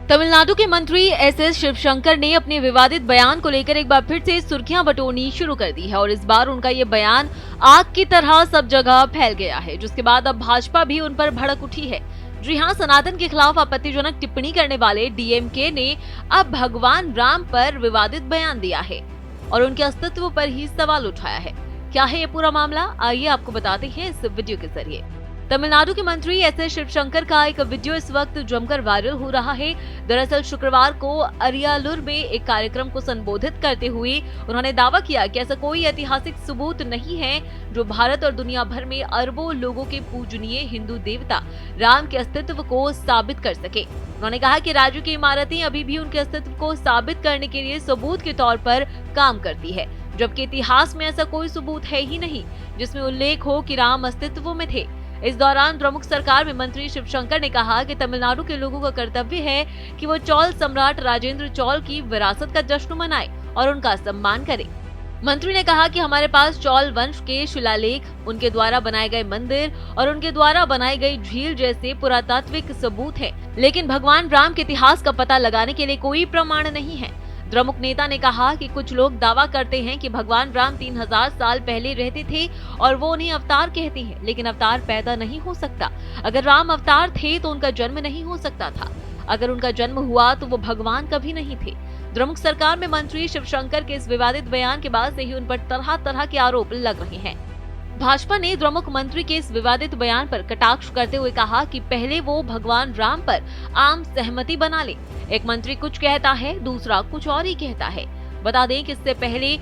तमिलनाडु के मंत्री एस शिवशंकर ने अपने विवादित बयान को लेकर एक बार फिर से सुर्खियां बटोरनी शुरू कर दी है और इस बार उनका ये बयान आग की तरह सब जगह फैल गया है, जिसके बाद अब भाजपा भी उन पर भड़क उठी है। जी हां, सनातन के खिलाफ आपत्तिजनक टिप्पणी करने वाले डीएमके ने अब भगवान राम पर विवादित बयान दिया है और उनके अस्तित्व पर ही सवाल उठाया है। क्या है ये पूरा मामला, आइए आपको बताते हैं इस वीडियो के जरिए। तमिलनाडु के मंत्री एस शिवशंकर का एक वीडियो इस वक्त जमकर वायरल हो रहा है। दरअसल शुक्रवार को अरियालुर में एक कार्यक्रम को संबोधित करते हुए उन्होंने दावा किया कि ऐसा कोई ऐतिहासिक सबूत नहीं है जो भारत और दुनिया भर में अरबों लोगों के पूजनीय हिंदू देवता राम के अस्तित्व को साबित कर सके। उन्होंने कहा कि राज्य की इमारतें अभी भी उनके अस्तित्व को साबित करने के लिए सबूत के तौर पर काम करती है, जबकि इतिहास में ऐसा कोई सबूत है ही नहीं जिसमें उल्लेख हो कि राम अस्तित्व में थे। इस दौरान प्रमुख सरकार में मंत्री शिवशंकर ने कहा कि तमिलनाडु के लोगों का कर्तव्य है कि वो चोल सम्राट राजेंद्र चोल की विरासत का जश्न मनाए और उनका सम्मान करे। मंत्री ने कहा कि हमारे पास चोल वंश के शिलालेख, उनके द्वारा बनाए गए मंदिर और उनके द्वारा बनाई गई झील जैसे पुरातात्विक सबूत हैं, लेकिन भगवान राम के इतिहास का पता लगाने के लिए कोई प्रमाण नहीं है। द्रमुक नेता ने कहा कि कुछ लोग दावा करते हैं कि भगवान राम 3000 साल पहले रहते थे और वो उन्हें अवतार कहते हैं, लेकिन अवतार पैदा नहीं हो सकता। अगर राम अवतार थे तो उनका जन्म नहीं हो सकता था। अगर उनका जन्म हुआ तो वो भगवान कभी नहीं थे। द्रमुक सरकार में मंत्री शिवशंकर के इस विवादित बयान के बाद से ही उन पर तरह तरह के आरोप लग रहे हैं। भाजपा ने द्रमुक मंत्री के इस विवादित बयान पर कटाक्ष करते हुए कहा कि पहले वो भगवान राम पर आम सहमति बना ले। एक मंत्री कुछ कहता है, दूसरा कुछ और ही कहता है। बता दें कि इससे पहले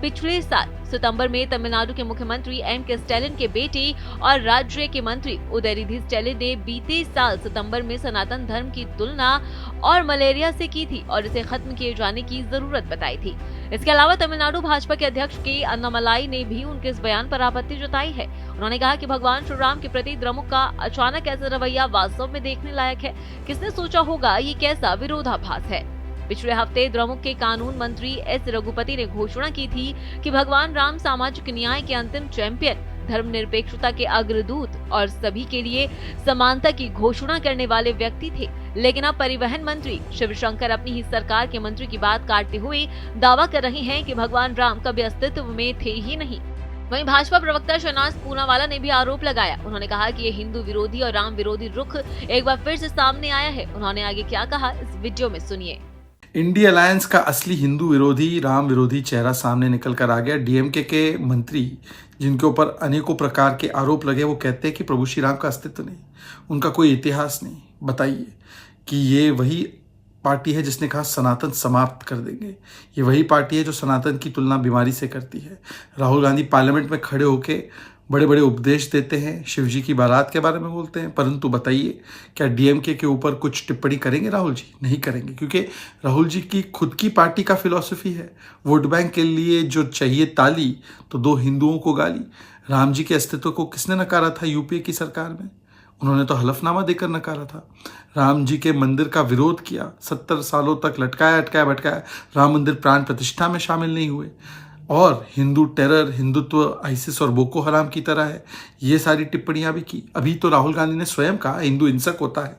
पिछले साल सितंबर में तमिलनाडु के मुख्यमंत्री एम.के. स्टालिन के बेटे और राज्य के मंत्री उदयनिधि स्टालिन ने बीते साल सितंबर में सनातन धर्म की तुलना और मलेरिया से की थी और इसे खत्म किए जाने की जरूरत बताई थी। इसके अलावा तमिलनाडु भाजपा के अध्यक्ष के अन्नामलाई ने भी उनके इस बयान पर आपत्ति जताई है। उन्होंने कहा कि भगवान श्री राम के प्रति द्रमुक का अचानक ऐसा रवैया वास्तव में देखने लायक है। किसने सोचा होगा ये कैसा विरोधाभास है। पिछले हफ्ते द्रमुक के कानून मंत्री एस रघुपति ने घोषणा की थी कि भगवान राम सामाजिक न्याय के अंतिम चैंपियन, धर्मनिरपेक्षता के अग्रदूत और सभी के लिए समानता की घोषणा करने वाले व्यक्ति थे। लेकिन अब परिवहन मंत्री शिवशंकर अपनी ही सरकार के मंत्री की बात काटते हुए दावा कर रहे हैं कि भगवान राम कभी अस्तित्व में थे ही नहीं। वहीं भाजपा प्रवक्ता शहनाज पूनावाला ने भी आरोप लगाया। उन्होंने कहा कि ये हिंदू विरोधी और राम विरोधी रुख एक बार फिर से सामने आया है। उन्होंने आगे क्या कहा, इस वीडियो में सुनिए। इंडिया अलायंस का असली हिंदू विरोधी, राम विरोधी चेहरा सामने निकल कर आ गया। डीएमके के मंत्री जिनके ऊपर अनेकों प्रकार के आरोप लगे, वो कहते हैं कि प्रभु श्री राम का अस्तित्व नहीं, उनका कोई इतिहास नहीं। बताइए कि ये वही पार्टी है जिसने कहा सनातन समाप्त कर देंगे। ये वही पार्टी है जो सनातन की तुलना बीमारी से करती है। राहुल गांधी पार्लियामेंट में खड़े होके बड़े बड़े उपदेश देते हैं, शिव जी की बारात के बारे में बोलते हैं, परंतु बताइए क्या डीएमके के ऊपर कुछ टिप्पणी करेंगे राहुल जी? नहीं करेंगे, क्योंकि राहुल जी की खुद की पार्टी का फिलॉसफी है वोट बैंक के लिए जो चाहिए ताली तो दो हिंदुओं को गाली। राम जी के अस्तित्व को किसने नकारा था यूपीए की सरकार में? उन्होंने तो हलफनामा देकर नकारा था। राम जी के मंदिर का विरोध किया, 70 सालों तक लटकाया अटकाया भटकाया, राम मंदिर प्राण प्रतिष्ठा में शामिल नहीं हुए। और हिंदू टेरर, हिंदुत्व आईसिस और बोको हराम की तरह है, ये सारी टिप्पणियां भी की। अभी तो राहुल गांधी ने स्वयं कहा हिंदू हिंसक होता है।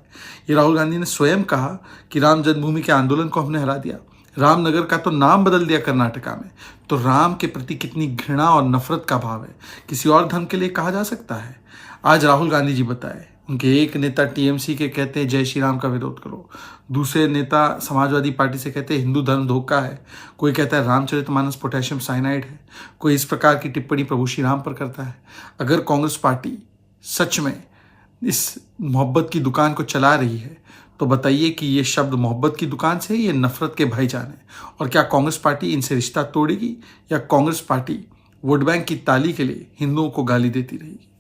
ये राहुल गांधी ने स्वयं कहा कि राम जन्मभूमि के आंदोलन को हमने हरा दिया। रामनगर का तो नाम बदल दिया कर्नाटका में। तो राम के प्रति कितनी घृणा और नफरत का भाव है, किसी और धर्म के लिए कहा जा सकता है? आज राहुल गांधी जी बताए, उनके एक नेता टीएमसी के कहते हैं जय श्री राम का विरोध करो, दूसरे नेता समाजवादी पार्टी से कहते हैं हिंदू धर्म धोखा है, कोई कहता है रामचरितमानस पोटेशियम साइनाइड है, कोई इस प्रकार की टिप्पणी प्रभु श्री राम पर करता है। अगर कांग्रेस पार्टी सच में इस मोहब्बत की दुकान को चला रही है तो बताइए कि ये शब्द मोहब्बत की दुकान से ये नफरत के भाईजान है। और क्या कांग्रेस पार्टी इनसे रिश्ता तोड़ेगी या कांग्रेस पार्टी वोट बैंक की ताली के लिए हिंदुओं को गाली देती रहेगी?